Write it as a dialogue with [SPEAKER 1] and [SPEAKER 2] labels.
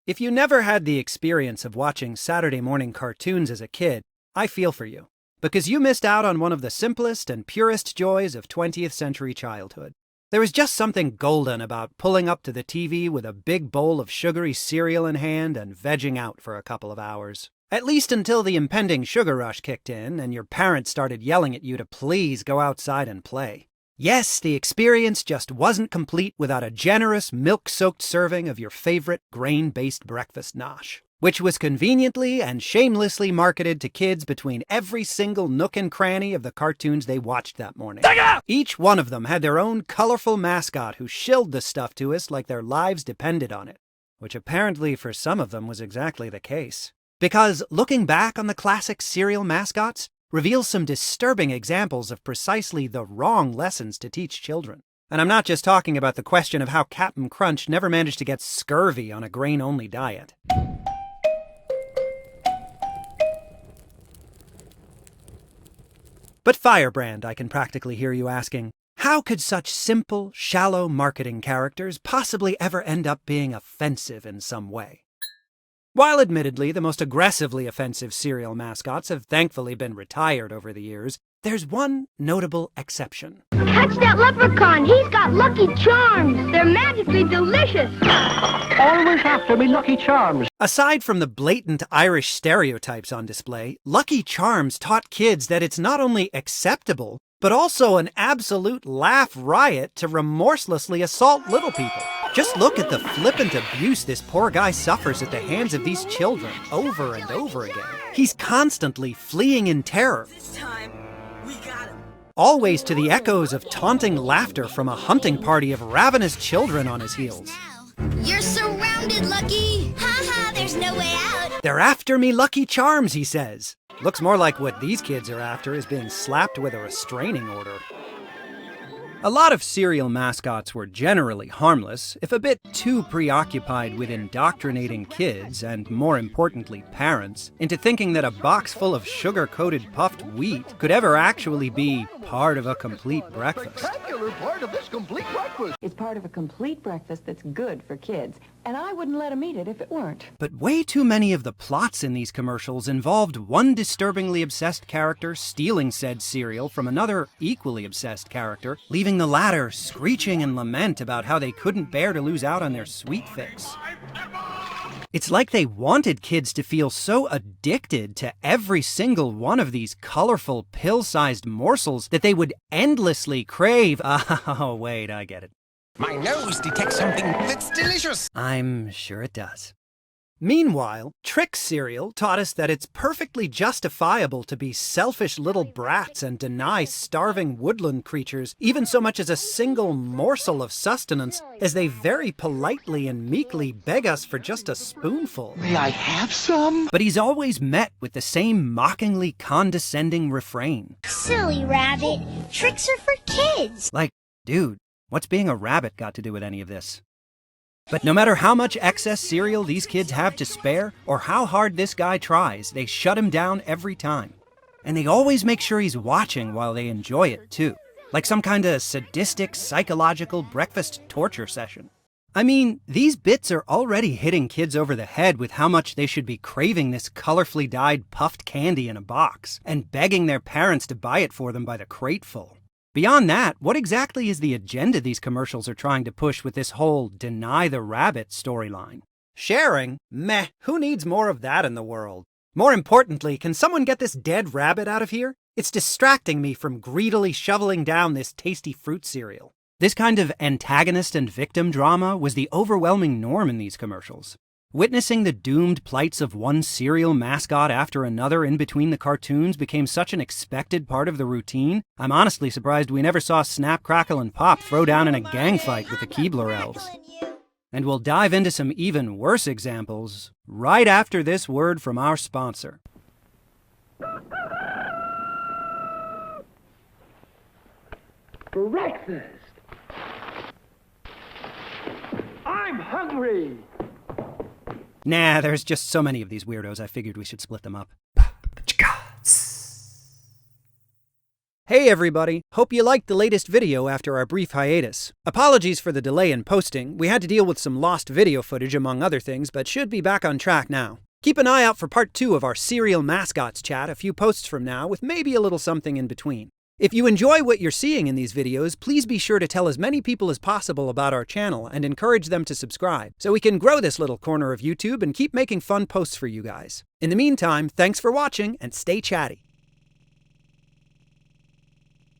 [SPEAKER 1] If you never had the experience of watching Saturday morning cartoons as a kid, I feel for you, because you missed out on one of the simplest and purest joys of 20th century childhood. There was just something golden about pulling up to the TV with a big bowl of sugary cereal in hand and vegging out for a couple of hours. At least until the impending sugar rush kicked in and your parents started yelling at you to please go outside and play. Yes, the experience just wasn't complete without a generous, milk-soaked serving of your favorite grain-based breakfast nosh, which was conveniently and shamelessly marketed to kids between every single nook and cranny of the cartoons they watched that morning. Each one of them had their own colorful mascot who shilled the stuff to us like their lives depended on it, which apparently for some of them was exactly the case. Because looking back on the classic cereal mascots reveals some disturbing examples of precisely the wrong lessons to teach children. And I'm not just talking about the question of how Cap'n Crunch never managed to get scurvy on a grain-only diet. But Firebrand, I can practically hear you asking, how could such simple, shallow marketing characters possibly ever end up being offensive in some way? While admittedly the most aggressively offensive cereal mascots have thankfully been retired over the years, there's one notable exception.
[SPEAKER 2] Catch that leprechaun! He's got Lucky Charms! They're magically delicious!
[SPEAKER 3] Always after me Lucky Charms.
[SPEAKER 1] Aside from the blatant Irish stereotypes on display, Lucky Charms taught kids that it's not only acceptable, but also an absolute laugh riot to remorselessly assault little people. Just look at the flippant abuse this poor guy suffers at the hands of these children over and over again. He's constantly fleeing in terror.
[SPEAKER 4] This time, we got him.
[SPEAKER 1] Always to the echoes of taunting laughter from a hunting party of ravenous children on his heels.
[SPEAKER 5] You're surrounded, Lucky! Ha ha, there's no way out!
[SPEAKER 1] They're after me, Lucky Charms, he says. Looks more like what these kids are after is being slapped with a restraining order. A lot of cereal mascots were generally harmless, if a bit too preoccupied with indoctrinating kids, and more importantly parents, into thinking that a box full of sugar-coated puffed wheat could ever actually be part of a complete breakfast.
[SPEAKER 3] Spectacular part of this complete breakfast.
[SPEAKER 6] It's part of a complete breakfast that's good for kids, and I wouldn't let them eat it if it weren't.
[SPEAKER 1] But way too many of the plots in these commercials involved one disturbingly obsessed character stealing said cereal from another equally obsessed character, leaving the latter screeching and lament about how they couldn't bear to lose out on their sweet fix. It's like they wanted kids to feel so addicted to every single one of these colorful, pill-sized morsels that they would endlessly crave. Oh, wait, I get it.
[SPEAKER 7] My nose detects something that's delicious.
[SPEAKER 1] I'm sure it does. Meanwhile, Trix cereal taught us that it's perfectly justifiable to be selfish little brats and deny starving woodland creatures even so much as a single morsel of sustenance, as they very politely and meekly beg us for just a spoonful.
[SPEAKER 3] May I have some?
[SPEAKER 1] But he's always met with the same mockingly condescending refrain.
[SPEAKER 5] Silly rabbit, tricks are for kids!
[SPEAKER 1] Like, dude, what's being a rabbit got to do with any of this? But no matter how much excess cereal these kids have to spare, or how hard this guy tries, they shut him down every time. And they always make sure he's watching while they enjoy it, too. Like some kind of sadistic, psychological breakfast torture session. I mean, these bits are already hitting kids over the head with how much they should be craving this colorfully dyed puffed candy in a box, and begging their parents to buy it for them by the crateful. Beyond that, what exactly is the agenda these commercials are trying to push with this whole deny the rabbit storyline? Sharing? Meh, who needs more of that in the world? More importantly, can someone get this dead rabbit out of here? It's distracting me from greedily shoveling down this tasty fruit cereal. This kind of antagonist and victim drama was the overwhelming norm in these commercials. Witnessing the doomed plights of one cereal mascot after another in between the cartoons became such an expected part of the routine, I'm honestly surprised we never saw Snap, Crackle, and Pop throw down in a gang fight with the Keebler elves. And we'll dive into some even worse examples right after this word from our sponsor.
[SPEAKER 3] Breakfast. I'm hungry.
[SPEAKER 1] Nah, there's just so many of these weirdos, I figured we should split them up. Hey everybody, hope you liked the latest video after our brief hiatus. Apologies for the delay in posting, we had to deal with some lost video footage among other things, but should be back on track now. Keep an eye out for part 2 of our cereal mascots chat a few posts from now with maybe a little something in between. If you enjoy what you're seeing in these videos, please be sure to tell as many people as possible about our channel and encourage them to subscribe, so we can grow this little corner of YouTube and keep making fun posts for you guys. In the meantime, thanks for watching and stay chatty.